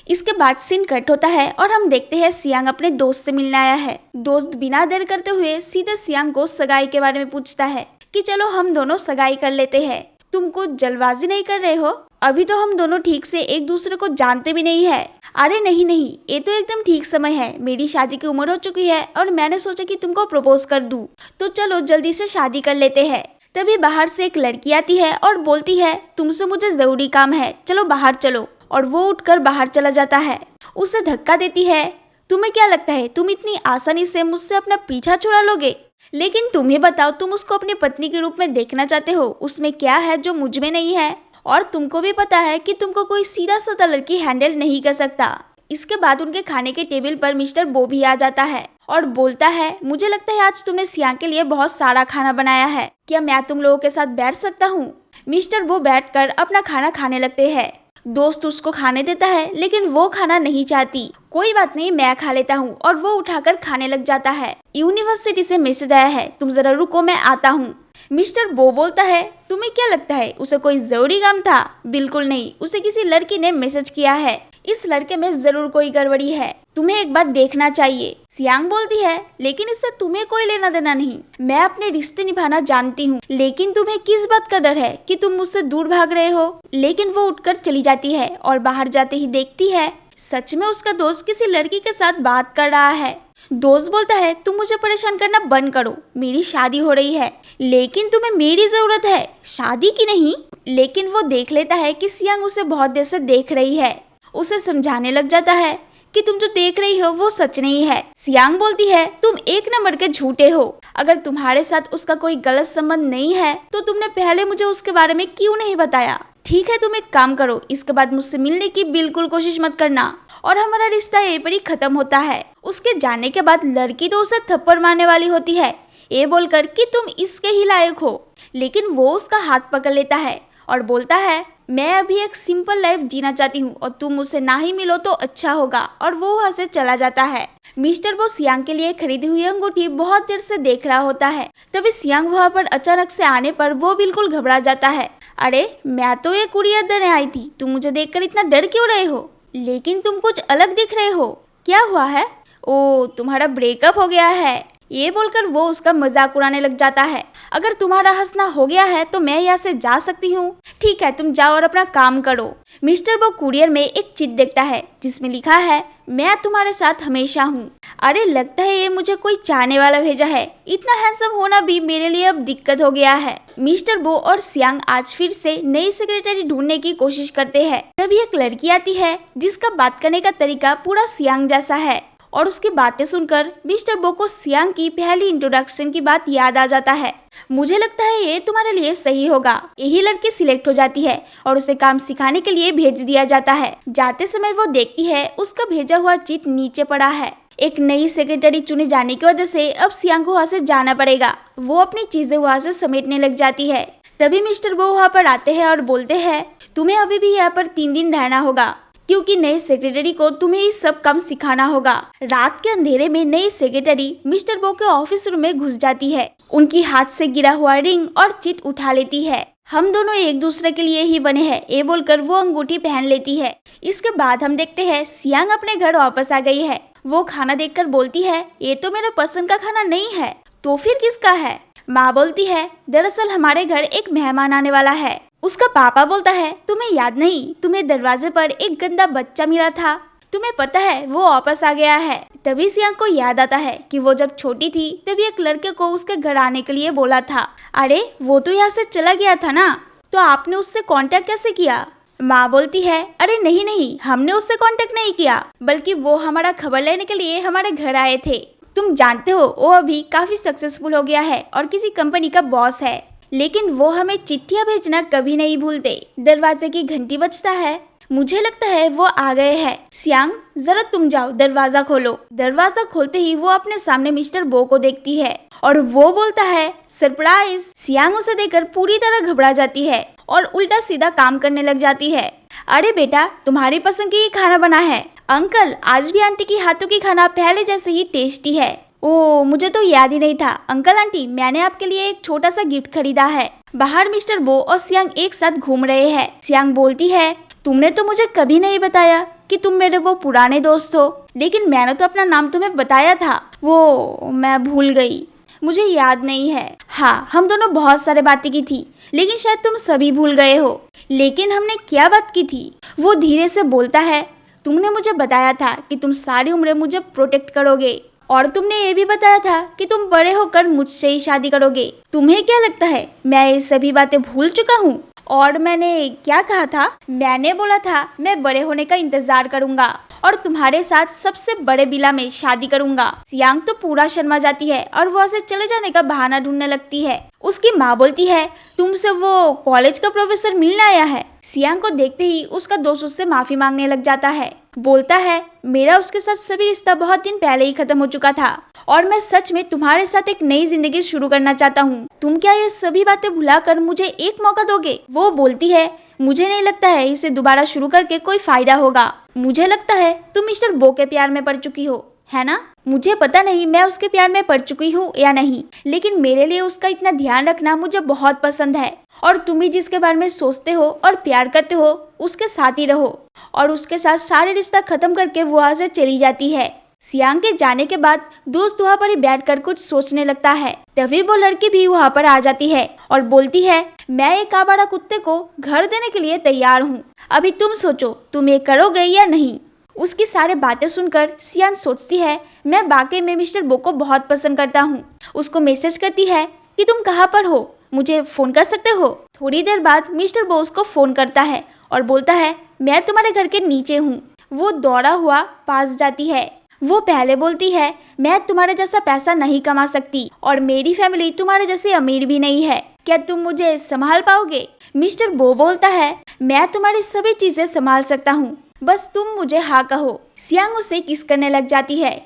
इसके बाद scene cut होता है और हम देखते हैं सियांग अपने दोस्त से मिलने आया है। दोस्त बिना देर करते हुए सीधे सियांग को सगाई के बारे में पूछता है कि चलो हम दोनों सगाई कर लेते हैं। तुमको जल्दबाजी नहीं कर रहे हो? अभी तो हम दोनों ठीक से एक दूसरे को जानते भी नहीं है। अरे नहीं नहीं, ये तो एकदम ठीक समय है। मेरी शादी की उम्र हो चुकी है और मैंने सोचा कि तुमको प्रपोज कर दूं, तो चलो जल्दी से शादी कर लेते हैं। तभी बाहर से एक लड़की आती है और बोलती है तुमसे मुझे जरूरी काम है, चलो बाहर चलो। और वो उठकर बाहर चला जाता है। उसे धक्का देती है, तुम्हें क्या लगता है तुम इतनी आसानी से मुझसे अपना पीछा छुड़ा लोगे? लेकिन तुम ही बताओ, तुम उसको अपनी पत्नी के रूप में देखना चाहते हो, उसमें क्या है जो मुझ में नहीं है? और तुमको भी पता है कि तुमको कोई सीधा साधा लड़की हैंडल नहीं कर सकता। इसके बाद उनके खाने के टेबल पर मिस्टर बो भी आ जाता है और बोलता है मुझे लगता है आज तुमने सियांग के लिए बहुत सारा खाना बनाया है, क्या मैं तुम लोगों के साथ बैठ सकता हूँ? मिस्टर बो बैठकर अपना खाना खाने लगते हैं। दोस्त उसको खाने देता है लेकिन वो खाना नहीं चाहती। कोई बात नहीं, मैं खा लेता हूँ, और वो उठाकर खाने लग जाता है। यूनिवर्सिटी से मैसेज आया है, तुम जरा रुको मैं आता हूँ। मिस्टर बो बोलता है तुम्हें क्या लगता है उसे कोई जरूरी काम था? बिल्कुल नहीं, उसे किसी लड़की ने मैसेज किया है। इस लड़के में जरूर कोई गड़बड़ी है, तुम्हें एक बार देखना चाहिए। सियांग बोलती है लेकिन इससे तुम्हें कोई लेना देना नहीं, मैं अपने रिश्ते निभाना जानती हूँ, लेकिन तुम्हें किस बात का डर है कि तुम मुझसे दूर भाग रहे हो? लेकिन वो उठकर चली जाती है और बाहर जाते ही देखती है सच में उसका दोस्त किसी लड़की के साथ बात कर रहा है। दोस्त बोलता है तुम मुझे परेशान करना बंद करो, मेरी शादी हो रही है, लेकिन तुम्हें मेरी जरूरत है, शादी की नहीं। लेकिन वो देख लेता है कि सियांग उसे बहुत देर से देख रही है। उसे समझाने लग जाता है कि तुम जो देख रही हो वो सच नहीं है। सियांग बोलती है तुम एक नंबर के झूठे हो, अगर तुम्हारे साथ उसका कोई गलत संबंध नहीं है तो तुमने पहले मुझे उसके बारे में क्यों नहीं बताया? ठीक है, तुम एक काम करो, इसके बाद मुझसे मिलने की बिल्कुल कोशिश मत करना और हमारा रिश्ता यहीं पर ही खत्म होता है। उसके जाने के बाद लड़की तो उसे थप्पड़ मारने वाली होती है, ये बोलकर कि तुम इसके ही लायक हो। लेकिन वो उसका हाथ पकड़ लेता है और बोलता है मैं अभी एक सिंपल लाइफ जीना चाहती हूँ और तुम मुझसे ना ही मिलो तो अच्छा होगा, और वो वहाँ से चला जाता है। मिस्टर वो सियांग के लिए खरीदी हुई अंगूठी बहुत देर से देख रहा होता है। तभी सियांग वहाँ पर अचानक से आने पर वो बिल्कुल घबरा जाता है। अरे मैं तो ये कुरियर देने आई थी, तुम मुझे देखकर इतना डर क्यों रहे हो? लेकिन तुम कुछ अलग दिख रहे हो, क्या हुआ है? ओ, तुम्हारा ब्रेकअप हो गया है, ये बोलकर वो उसका मजाक उड़ाने लग जाता है। अगर तुम्हारा हंसना हो गया है तो मैं यहाँ से जा सकती हूँ। ठीक है, तुम जाओ और अपना काम करो। मिस्टर वो कुरियर में एक चिट देखता है जिसमें लिखा है मैं तुम्हारे साथ हमेशा हूँ। अरे लगता है ये मुझे कोई चाहने वाला भेजा है, इतना हैंडसम होना भी मेरे लिए अब दिक्कत हो गया है। मिस्टर बो और सियांग आज फिर से नई सेक्रेटरी ढूंढने की कोशिश करते हैं। तभी एक लड़की आती है जिसका बात करने का तरीका पूरा सियांग जैसा है, और उसकी बातें सुनकर मिस्टर बो को सियांग की पहली इंट्रोडक्शन की बात याद आ जाता है। मुझे लगता है ये तुम्हारे लिए सही होगा। यही लड़की सिलेक्ट हो जाती है और उसे काम सिखाने के लिए भेज दिया जाता है। जाते समय वो देखती है उसका भेजा हुआ चिट नीचे पड़ा है। एक नई सेक्रेटरी चुने जाने की वजह से अब सियांग को वहाँ से जाना पड़ेगा। वो अपनी चीजें वहाँ से समेटने लग जाती है। तभी मिस्टर बो वहाँ पर आते हैं और बोलते हैं तुम्हें अभी भी यहाँ पर 3 दिन रहना होगा, क्योंकि नई सेक्रेटरी को तुम्हें ये सब काम सिखाना होगा। रात के अंधेरे में नई सेक्रेटरी मिस्टर बो के ऑफिस रूम में घुस जाती है। उनकी हाथ से गिरा हुआ रिंग और चिट उठा लेती है। हम दोनों एक दूसरे के लिए ही बने हैं, ये बोलकर वो अंगूठी पहन लेती है। इसके बाद हम देखते हैं सियांग अपने घर वापस आ गई है। वो खाना देखकर बोलती है ये तो मेरे पसंद का खाना नहीं है, तो फिर किसका है? माँ बोलती है दरअसल हमारे घर एक मेहमान आने वाला है। उसका पापा बोलता है तुम्हें याद नहीं, तुम्हें दरवाजे पर एक गंदा बच्चा मिला था, तुम्हें पता है वो वापस आ गया है। तभी सियांग को याद आता है कि वो जब छोटी थी तभी एक लड़के को उसके घर आने के लिए बोला था। अरे वो तो यहाँ से चला गया था ना, तो आपने उससे कांटेक्ट कैसे किया? माँ बोलती है अरे नहीं नहीं, हमने उससे कांटेक्ट नहीं किया, बल्कि वो हमारा खबर लेने के लिए हमारे घर आए थे। तुम जानते हो वो अभी काफी सक्सेसफुल हो गया है और किसी कंपनी का बॉस है, लेकिन वो हमें चिट्ठियां भेजना कभी नहीं भूलते। दरवाजे की घंटी बजता है, मुझे लगता है वो आ गए हैं। सियांग जरा तुम जाओ दरवाजा खोलो। दरवाजा खोलते ही वो अपने सामने मिस्टर बो को देखती है और वो बोलता है सरप्राइज। सियांग उसे देखकर पूरी तरह घबरा जाती है और उल्टा सीधा काम करने लग जाती है। अरे बेटा, तुम्हारी पसंद की खाना बना है। अंकल, आज भी आंटी की हाथों की खाना पहले जैसे ही टेस्टी है। ओ, मुझे तो याद ही नहीं था। अंकल आंटी, मैंने आपके लिए एक छोटा सा गिफ्ट खरीदा है। बाहर मिस्टर बो और सियांग एक साथ घूम रहे हैं। सियांग बोलती है तुमने तो मुझे कभी नहीं बताया कि तुम मेरे वो पुराने दोस्त हो, लेकिन मैंने तो अपना नाम तुम्हें बताया था। वो मैं भूल गई, मुझे याद नहीं है। हाँ, हम दोनों बहुत सारे बातें की थी, लेकिन शायद तुम सभी भूल गए हो। लेकिन हमने क्या बात की थी? वो धीरे से बोलता है, तुमने मुझे बताया था कि तुम सारी उम्र मुझे प्रोटेक्ट करोगे, और तुमने ये भी बताया था कि तुम बड़े होकर मुझसे ही शादी करोगे। तुम्हें क्या लगता है मैं ये सभी बातें भूल चुका हूँ? और मैंने क्या कहा था? मैंने बोला था मैं बड़े होने का इंतजार करूंगा और तुम्हारे साथ सबसे बड़े बिला में शादी करूंगा। सियांग तो पूरा शर्मा जाती है और वो ऐसे चले जाने का बहाना ढूंढने लगती है। उसकी माँ बोलती है, तुमसे वो कॉलेज का प्रोफेसर मिलने आया है। सियांग को देखते ही उसका दोस्त उससे माफी मांगने लग जाता है। बोलता है, मेरा उसके साथ सभी रिश्ता बहुत दिन पहले ही खत्म हो चुका था और मैं सच में तुम्हारे साथ एक नई जिंदगी शुरू करना चाहता हूँ। तुम क्या ये सभी बातें भुलाकर मुझे एक मौका दोगे? वो बोलती है, मुझे नहीं लगता है इसे दोबारा शुरू करके कोई फायदा होगा। मुझे लगता है तुम मिस्टर बो के प्यार में पड़ चुकी हो, है ना? मुझे पता नहीं मैं उसके प्यार में पड़ चुकी हूँ या नहीं, लेकिन मेरे लिए उसका इतना ध्यान रखना मुझे बहुत पसंद है। और तुम भी जिसके बारे में सोचते हो और प्यार करते हो उसके साथ ही रहो। और उसके साथ सारे रिश्ता खत्म करके वो वहाँ से चली जाती है। सियांग के जाने के बाद दोस्त वहाँ पर ही बैठकर कुछ सोचने लगता है। तभी वो लड़की भी वहाँ पर आ जाती है और बोलती है, मैं एक आवारा कुत्ते को घर देने के लिए तैयार हूँ। अभी तुम सोचो तुम ये करोगे या नहीं। उसकी सारे बातें सुनकर सियान सोचती है, मैं वाकई में मिस्टर बो को बहुत पसंद करता हूँ। उसको मैसेज करती है कि तुम कहाँ पर हो, मुझे फोन कर सकते हो। थोड़ी देर बाद मिस्टर बो उसको फोन करता है और बोलता है, मैं तुम्हारे घर के नीचे हूँ। वो दौड़ा हुआ पास जाती है। वो पहले बोलती है, मैं तुम्हारे जैसा पैसा नहीं कमा सकती और मेरी फैमिली तुम्हारे जैसे अमीर भी नहीं है, क्या तुम मुझे संभाल पाओगे? मिस्टर बो बोलता है, मैं तुम्हारी सभी चीजें संभाल सकता हूँ, बस तुम मुझे हाँ कहो। सियांग उसे किस करने लग जाती है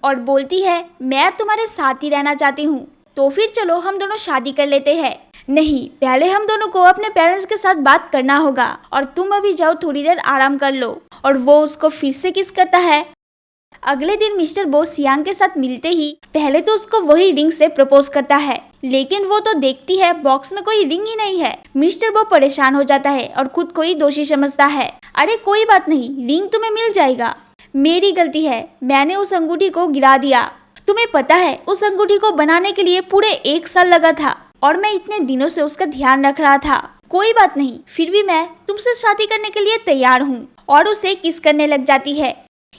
और बोलती है, मैं तुम्हारे साथ ही रहना चाहती हूँ, तो फिर चलो हम दोनों शादी कर लेते हैं। नहीं, पहले हम दोनों को अपने पेरेंट्स के साथ बात करना होगा और तुम अभी जाओ थोड़ी देर आराम कर लो। और वो उसको फिर से किस करता है। अगले दिन मिस्टर बो सियांग के साथ मिलते ही पहले तो उसको वही रिंग से प्रपोज करता है, लेकिन वो तो देखती है बॉक्स में कोई रिंग ही नहीं है। मिस्टर बो परेशान हो जाता है और खुद को ही दोषी समझता है। अरे कोई बात नहीं, रिंग तुम्हें मिल जाएगा, मेरी गलती है, मैंने उस अंगूठी को गिरा दिया। तुम्हें पता है उस अंगूठी को बनाने के लिए पूरे 1 साल लगा था और मैं इतने दिनों से उसका ध्यान रख रहा था। कोई बात नहीं, फिर भी मैं तुमसे शादी करने के लिए तैयार हूँ। और उसे किस करने लग जाती है।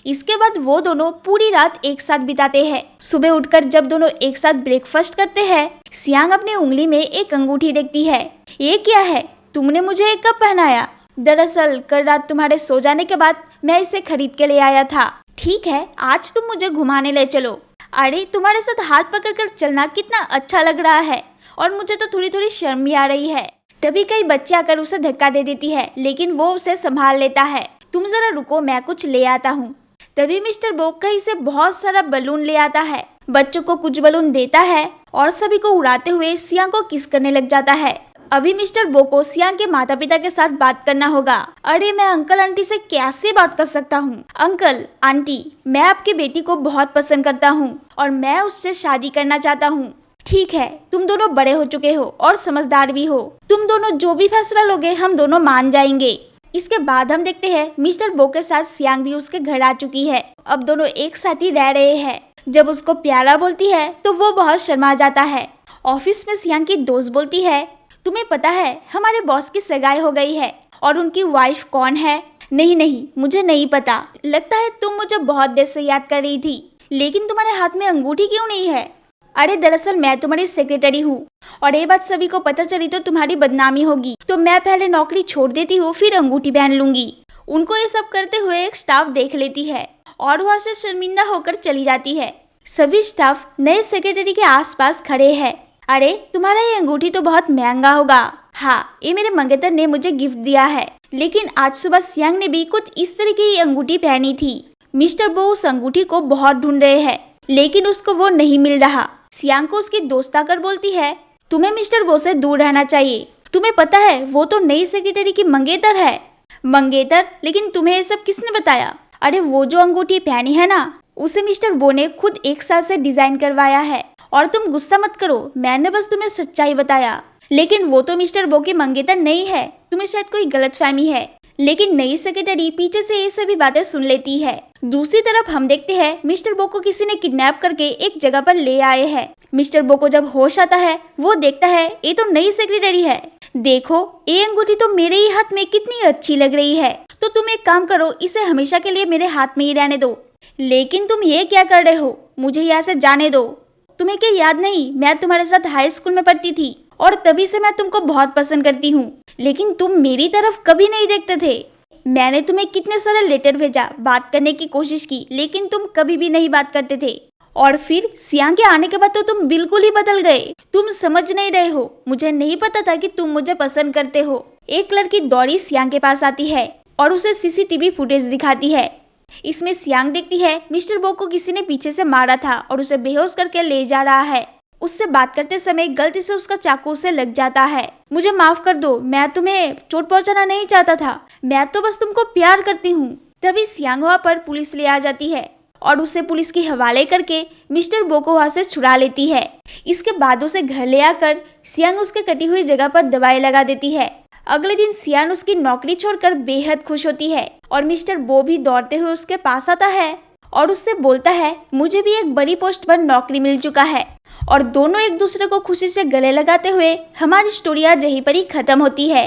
इसके बाद वो दोनों पूरी रात एक साथ बिताते हैं। सुबह उठकर जब दोनों एक साथ ब्रेकफास्ट करते हैं, सियांग अपनी उंगली में एक अंगूठी देखती है। ये क्या है? तुमने मुझे एक कब पहनाया? दरअसल कल रात तुम्हारे सो जाने के बाद मैं इसे खरीद के ले आया था। ठीक है, आज तुम मुझे घुमाने ले चलो। अरे तुम्हारे साथ हाथ पकड़कर चलना कितना अच्छा लग रहा है और मुझे तो थोड़ी थोड़ी शर्म भी आ रही है। तभी कई बच्चे आकर उसे धक्का दे देती है, लेकिन वो उसे संभाल लेता है। तुम जरा रुको, मैं कुछ ले आता हूँ। तभी मिस्टर बो कहीं से बहुत सारा बलून ले आता है, बच्चों को कुछ बलून देता है और सभी को उड़ाते हुए सियांग को किस करने लग जाता है। अभी मिस्टर बो को सियांग के माता पिता के साथ बात करना होगा। अरे मैं अंकल आंटी से कैसे बात कर सकता हूँ? अंकल आंटी, मैं आपकी बेटी को बहुत पसंद करता हूँ और मैं उससे शादी करना चाहता हूँ। ठीक है, तुम दोनों बड़े हो चुके हो और समझदार भी हो, तुम दोनों जो भी फैसला लोगे हम दोनों मान जाएंगे। इसके बाद हम देखते हैं मिस्टर बो के साथ सियांग भी उसके घर आ चुकी है। अब दोनों एक साथ ही रह रहे हैं। जब उसको प्यारा बोलती है तो वो बहुत शर्मा जाता है। ऑफिस में सियांग की दोस्त बोलती है, तुम्हें पता है हमारे बॉस की सगाई हो गई है और उनकी वाइफ कौन है? नहीं नहीं, मुझे नहीं पता। लगता है तुम मुझे बहुत देर से याद कर रही थी, लेकिन तुम्हारे हाथ में अंगूठी क्यों नहीं है? अरे दरअसल मैं तुम्हारी सेक्रेटरी हूँ और ये बात सभी को पता चली तो तुम्हारी बदनामी होगी, तो मैं पहले नौकरी छोड़ देती हूँ, फिर अंगूठी पहन लूंगी। उनको ये सब करते हुए एक स्टाफ देख लेती है और वहाँ से शर्मिंदा होकर चली जाती है। सभी स्टाफ नए सेक्रेटरी के आसपास खड़े हैं। अरे तुम्हारा ये अंगूठी तो बहुत महंगा होगा। हाँ, ये मेरे मंगेतर ने मुझे गिफ्ट दिया है, लेकिन आज सुबह सियांग ने भी कुछ इस तरह की अंगूठी पहनी थी। मिस्टर बो उस अंगूठी को बहुत ढूंढ रहे हैं, लेकिन उसको वो नहीं मिल रहा। सियांग को उसकी दोस्त आकर बोलती है, तुम्हें मिस्टर बो से दूर रहना चाहिए। तुम्हें पता है वो तो नई सेक्रेटरी की मंगेतर है। मंगेतर? लेकिन तुम्हें ये सब किसने बताया? अरे वो जो अंगूठी पहनी है ना, उसे मिस्टर बो ने खुद 1 साल से डिजाइन करवाया है। और तुम गुस्सा मत करो, मैंने बस तुम्हें सच्चाई बताया, लेकिन वो तो मिस्टर बो की मंगेतर नहीं है। तुम्हें शायद कोई गलतफहमी है। लेकिन नई सेक्रेटरी पीछे से ये सभी बातें सुन लेती है। दूसरी तरफ हम देखते हैं मिस्टर बो को किसी ने किडनैप करके एक जगह पर ले आए हैं। मिस्टर बो को जब होश आता है वो देखता है ये तो नई सेक्रेटरी है। देखो ये अंगूठी तो मेरे ही हाथ में कितनी अच्छी लग रही है, तो तुम एक काम करो, इसे हमेशा के लिए मेरे हाथ में ही रहने दो। लेकिन तुम ये क्या कर रहे हो, मुझे यहाँ से जाने दो। तुम्हें क्या याद नहीं, मैं तुम्हारे साथ हाई स्कूल में पढ़ती थी और तभी से मैं तुमको बहुत पसंद करती हूँ, लेकिन तुम मेरी तरफ कभी नहीं देखते थे। मैंने तुम्हें कितने सारे लेटर भेजा, बात करने की कोशिश की, लेकिन तुम कभी भी नहीं बात करते थे। और फिर सियांग के आने के बाद तो तुम बिल्कुल ही बदल गए। तुम समझ नहीं रहे हो, मुझे नहीं पता था कि तुम मुझे पसंद करते हो। एक लड़की दौड़ी सियांग के पास आती है और उसे सीसीटीवी फुटेज दिखाती है। इसमें सियांग देखती है मिस्टर बो को किसी ने पीछे से मारा था और उसे बेहोश करके ले जा रहा है। उससे बात करते समय गलती से उसका चाकू उसे लग जाता है। मुझे माफ कर दो, मैं तुम्हें चोट पहुंचाना नहीं चाहता था, मैं तो बस तुमको प्यार करती हूँ। तभी सियांग वहाँ पर पुलिस ले आ जाती है और उसे पुलिस के हवाले करके मिस्टर बो को वहाँ से छुड़ा लेती है। इसके बाद उसे घर ले आकर सियांग उसके कटी हुई जगह पर दवाई लगा देती है। अगले दिन सियांग उसकी नौकरी छोड़कर बेहद खुश होती है और मिस्टर बो भी दौड़ते हुए उसके पास आता है और उससे बोलता है मुझे भी एक बड़ी पोस्ट पर नौकरी मिल चुका है। और दोनों एक दूसरे को खुशी से गले लगाते हुए हमारी स्टोरी आज यहीं पर ही खत्म होती है।